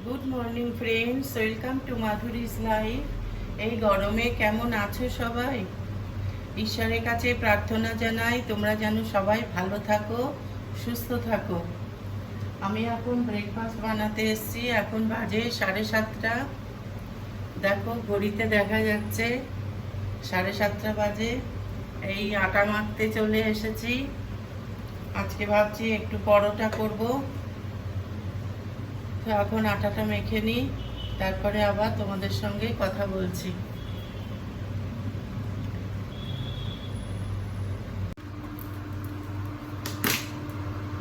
Good morning friends, welcome to Madhuri's life. এই গরমে কেমন আছো সবাই? ঈশ্বরের কাছে প্রার্থনা জানাই তোমরা যেন সবাই ভালো থাকো, সুস্থ থাকো। আমি এখন ব্রেকফাস্ট বানাতে এসেছি। এখন বাজে 7:30। দেখো ঘড়িতে দেখা যাচ্ছে 7:30 বাজে। এই আটা মাখতে চলে এসেছি। আজকে ভাবছি একটু পরোটা করব। তো এখন আটাটা মেখে নিই, তারপরে আবার তোমাদের সঙ্গে কথা বলছি।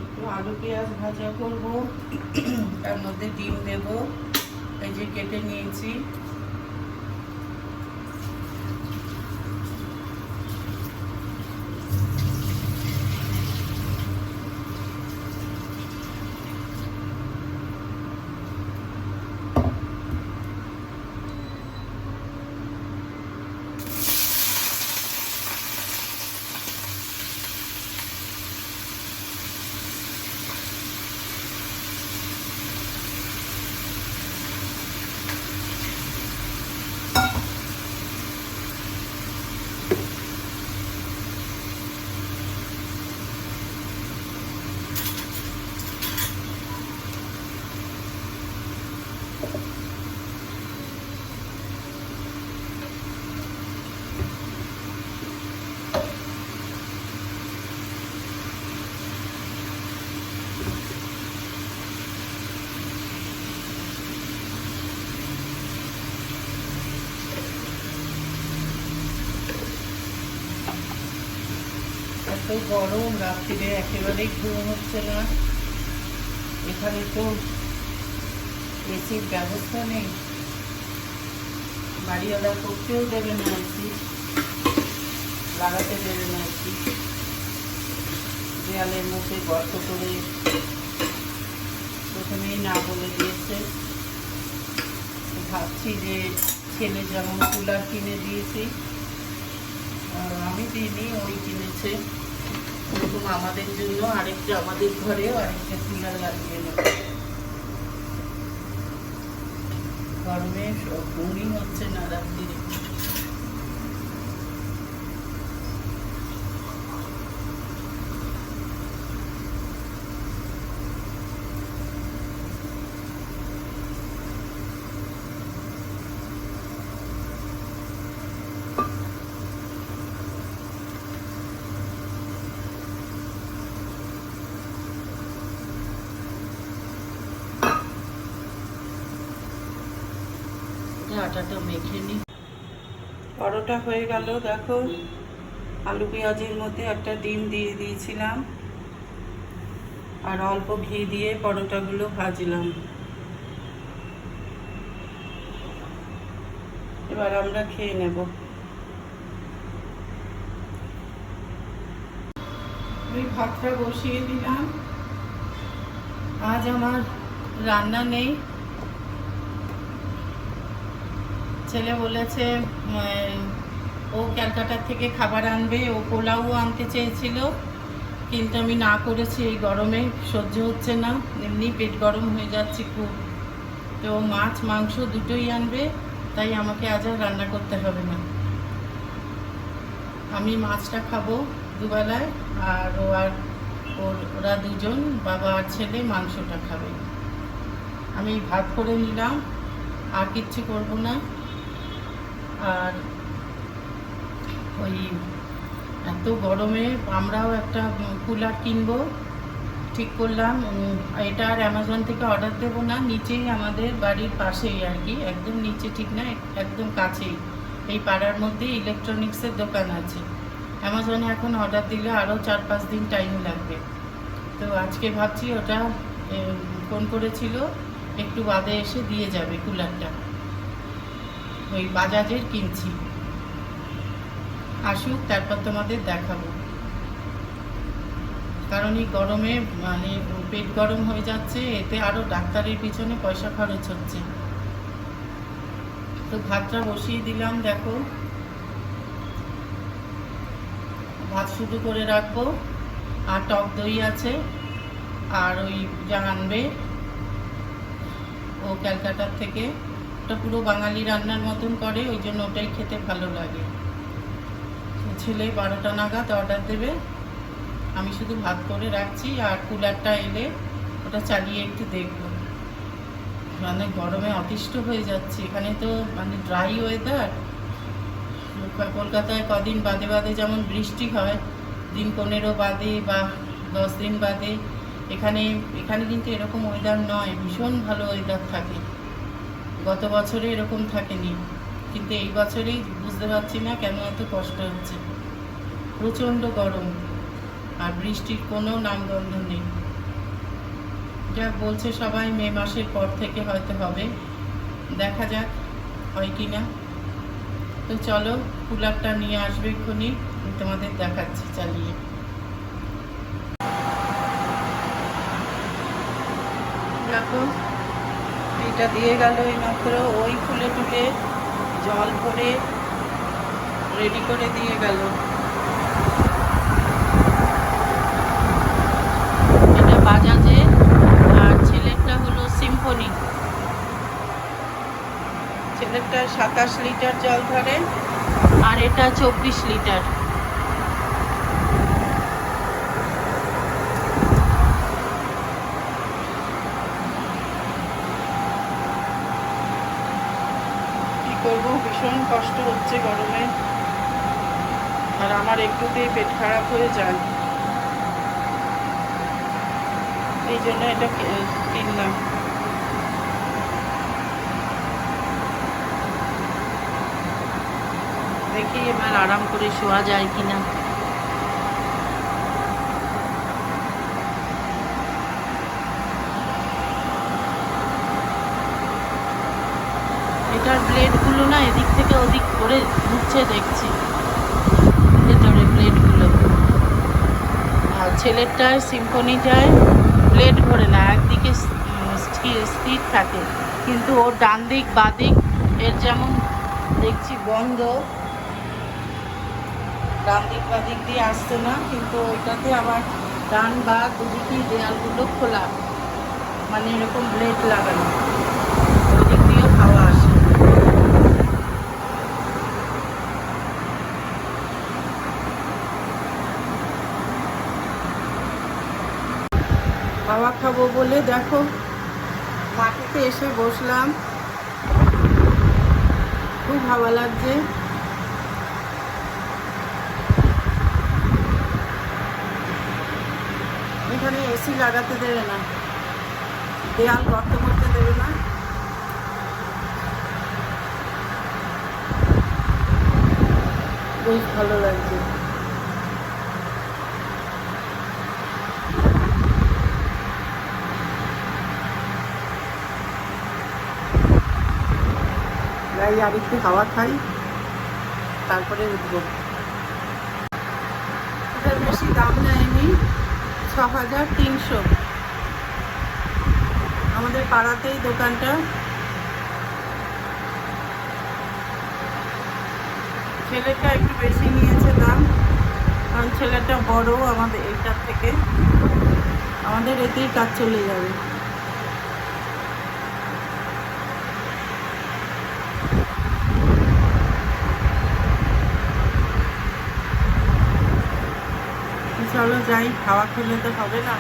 একটু আলু পেঁয়াজ ভাজা করব, তার মধ্যে ডিম দেব। এই যে কেটে নিয়েছি। এত গরম, রাত্রিরে একেবারেই ঘুম হচ্ছে না। এখানে তো এসির ব্যবস্থা নেই, বাড়িওয়ালা করতেও দেবে না, এসি লাগাতে দেবে না। এসি দেয়ালের মধ্যে গর্ত করে প্রথমেই না বলে দিয়েছে। ভাবছি যে ছেলে যেমন কুলার কিনে দিয়েছি, আমি দিইনি, ওই কিনেছে। এরকম আমাদের জন্য আরেকটা, আমাদের ঘরেও আরেকটা কুলার লাগিয়ে নেব। গরমে ঘুমই হচ্ছে না রাত্রিরে। আটাটা মেখে নিই। পরোটা হয়ে গেল। দেখো আলু পেঁয়াজের মধ্যে একটা ডিম দিয়ে দিয়েছিলাম, আর অল্প ঘি দিয়ে পরোটাগুলো ভাজলাম। এবার আমরা খেয়ে নেব। আমি ভাতটা বসিয়ে দিলাম। আজ আমার রান্না নেই। ছেলে বলেছে ও ক্যালকাটার থেকে খাবার আনবে, ও পোলাও আনতে চেয়েছিল, কিন্তু আমি না করেছি। এই গরমে সহ্য হচ্ছে না, এমনি পেট গরম হয়ে যাচ্ছে খুব। তো মাছ মাংস দুটোই আনবে, তাই আমাকে আজ আর রান্না করতে হবে না। আমি মাছটা খাবো দুবেলায়, আর ওরা দুজন, বাবা আর ছেলে, মাংসটা খাবে। আমি ভাত করে নিলাম, আর কিচ্ছু করব না। আর ওই এত গরমে আমরাও একটা কুলার কিনবো ঠিক করলাম। এটা আর অ্যামাজন থেকে অর্ডার দেবো না, নিচেই আমাদের বাড়ির পাশেই আর কি, একদম নিচে ঠিক না, একদম কাছেই এই পাড়ার মধ্যে ইলেকট্রনিক্সের দোকান আছে। অ্যামাজনে এখন অর্ডার দিলে আরও 4-5 দিন টাইম লাগবে। তো আজকে ভাবছি ওটা ফোন করেছিল, একটু বাদে এসে দিয়ে যাবে কুলারটা। ওই বাজাজের কিনছি, আসুক তারপর তোমাদের দেখাবো। কারণ এই গরমে মানে পেট গরম হয়ে যাচ্ছে, এতে আরও ডাক্তারের পিছনে পয়সা খরচ হচ্ছে। তো ভাতটা বসিয়ে দিলাম। দেখো ভাত শুধু করে রাখবো, আর টক দই আছে, আর ওই যা আনবে ও ক্যালকাটার থেকে। ওটা পুরো বাঙালি রান্নার মতন করে, ওই জন্য ওটাই খেতে ভালো লাগে। ছেলে 12টা নাগাদ অর্ডার দেবে, আমি শুধু ভাত করে রাখছি, আর কুলারটা এলে ওটা চালিয়ে একটু দেখবো। মানে গরমে অতিষ্ঠ হয়ে যাচ্ছে, এখানে তো মানে ড্রাই ওয়েদার। কলকাতায় কদিন বাদে বাদে যেমন বৃষ্টি হয়, দিন 15 বাদে বা 10 দিন বাদে, এখানে কিন্তু এরকম ওয়েদার নয়, ভীষণ ভালো ওয়েদার থাকে। গত বছরে এরকম থাকেনি, কিন্তু এই বছরেই বুঝতে পারছি না কেন এত কষ্ট হচ্ছে। প্রচণ্ড গরম, আর বৃষ্টির কোনো নামগন্ধ নেই। যা বলছে সবাই মে মাসের পর থেকে হয়তো হবে, দেখা যাক হয় কি না। তো চলো, কুলারটা নিয়ে আসবে এক্ষুনি, তোমাদের দেখাচ্ছি চালিয়ে। দেখো, এটা দিয়ে গেল এইমাত্র, ওই ফুলে টুলে জল ভরে রেডি করে দিয়ে গেল। এটা বাজাজে, আর ছেলেরটা হলো সিম্ফনি। ছেলেরটা 27 লিটার জল ধরে, আর এটা 24 লিটার। কি করবো, ভীষণ কষ্ট হচ্ছে গরমে, আর আমার একটুতেই পেট খারাপ হয়ে যায়, এই জন্য এটা কিনলাম। দেখি এবার আরাম করে শোয়া যায় কিনা। এটার ব্লেডগুলো না এদিক থেকে ওদিক করে ঘুরছে দেখছি, ভেতরে ব্লেডগুলো। আর ছেলেরটায় সিম্ফনিটায় ব্লেড ঘোরে না, একদিকে স্থির থাকে, কিন্তু ওর ডান দিক বাঁ দিক এর যেমন দেখছি বন্ধ, ডান দিক বা দিক দিয়ে আসছে না, কিন্তু ওইটাতে আবার ডান বা দুদিকেই দেয়ালগুলো খোলা, মানে এরকম ব্লেড লাগানো, ওই দিক দিয়েও হাওয়া আসে। হাওয়া খাবো বলে দেখো মাটিতে এসে বসলাম, খুব হাওয়া লাগছে। এখানে এসি লাগাতে দেবে না, দেয়াল গর্ত করতে দেবে না, বেশ ভালো লাগছে। তাই আর একটু হাওয়া খাই, তারপরে উঠবো। এটার বেশি দাম নেয়নি, 6300। আমাদের পাড়াতেই দোকানটা। ছেলেটা একটু বেশি নিয়েছে দাম, কারণ ছেলেটা বড় আমাদের এইটার থেকে, আমাদের এতেই কাজ চলে যাবে। চলো যাই, খাওয়া খেলে তো হবে না,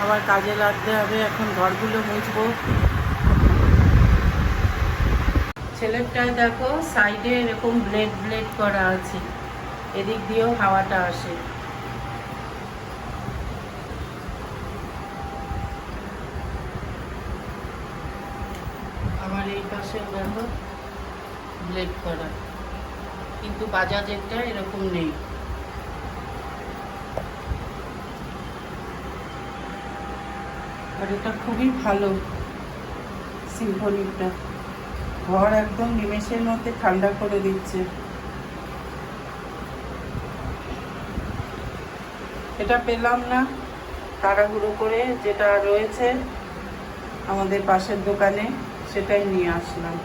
আবার কাজে লাগতে হবে। এখন ঘরগুলো মুছবো। ছেলেরটায় দেখো সাইডে এরকম ব্লেড ব্লেড করা আছে, এদিক দিয়েও হাওয়াটা আসে। আমার এই পাশে দেখো ব্লেড করা, কিন্তু বাজাজেরটা এরকম নেই। আর এটা খুবই ভালো, সিম্ফনিটা ঘর একদম নিমেষের মধ্যে ঠান্ডা করে দিচ্ছে। এটা পেলাম না, তাড়াহুড়ো করে যেটা রয়েছে আমাদের পাশের দোকানে সেটাই নিয়ে আসলাম।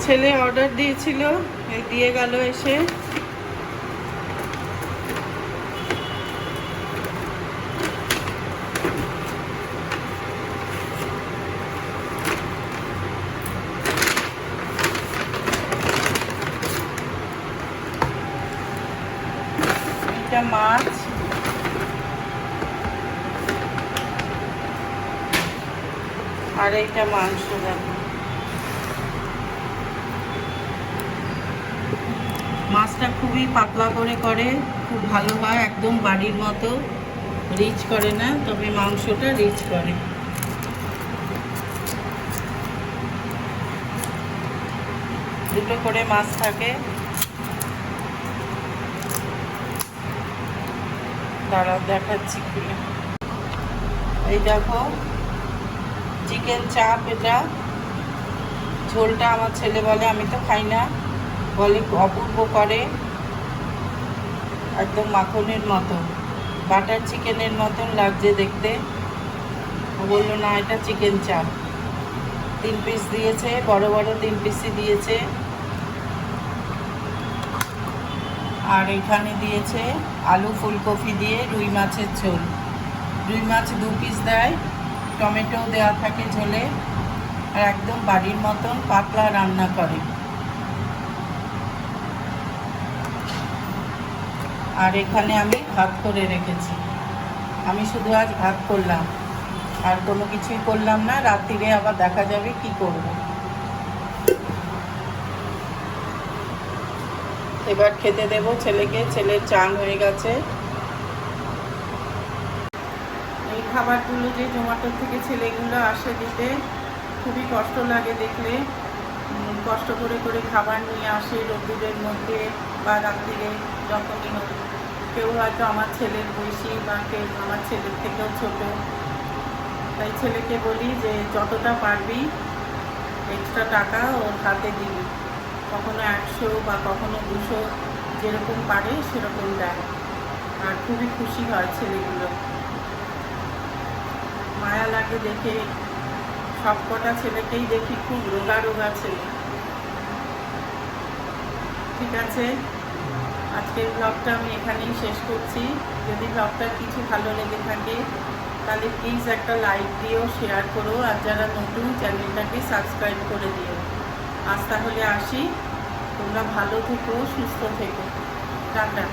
ছেলে অর্ডার দিয়েছিল, এই দিয়ে গেল এসে। মাছ, আর এইটা মাংস। দেখো মাছটা খুবই পাতলা করে খুব ভালো হয়, একদম বাড়ির মতো রিচ করে না, তবে মাংসটা রিচ করে। দুটো করে মাছ থাকে। দাঁড়াও দেখাচ্ছি খুলে। এই দেখো চিকেন চাপ, এটা ঝোলটা আমার ছেলে বলে, আমি তো খাই না, বলে অপূর্ব করে, একদম মাখনের মতো, বাটার চিকেনের মতন লাগছে দেখতে। ও বললো না এটা চিকেন চাপ। 3 পিস দিয়েছে, বড় বড় 3 পিসই দিয়েছে। আর এখানে দিয়েছে আলু ফুলকপি দিয়ে রুই মাছের ঝোল। রুই মাছ 2 পিস দেয়, টমেটো দেওয়া থাকে ঝোলে, আর একদম বাড়ির মতন পাতলা রান্না করে। আর এখানে আমি ভাত করে রেখেছি। আমি শুধু আজ ভাত করলাম, আর কোনো কিছুই করলাম না। রাত্রিরে আবার দেখা যাবে কি করব। এবার খেতে দেব ছেলেকে। ছেলের চান হয়ে গেছে। এই খাবারগুলো যে জোম্যাটোর থেকে ছেলেগুলো আসে দিতে, খুবই কষ্ট লাগে দেখলে। কষ্ট করে খাবার নিয়ে আসে রোদ্দুরের মধ্যে বা রাত্রিরে, যখনই হোক। কেউ হয়তো আমার ছেলের বয়সী বা কেউ আমার ছেলের থেকেও ছোট। তাই ছেলেকে বলি যে যতটা পারবি এক্সট্রা টাকা ওর হাতে দিবি, কখনো 100 বা কখনো 200, যেরকম পারে সেরকম দেয়। আর খুবই খুশি হয় ছেলেগুলো, মায়া লাগে দেখে। সব কটা ছেলেকেই দেখি খুব রোগা রোগা ছেলে। ঠিক আছে, আজকের ব্লগটা আমি এখানেই শেষ করছি। যদি ব্লগটা কিছু ভালো লেগে থাকে তাহলে প্লিজ একটা লাইক দিও, শেয়ার করো, আর যারা নতুন চ্যানেলটাকে সাবস্ক্রাইব করে দিও। আজ তাহলে আসি, তোমরা ভালো থেকো, সুস্থ থেকো, টাটা।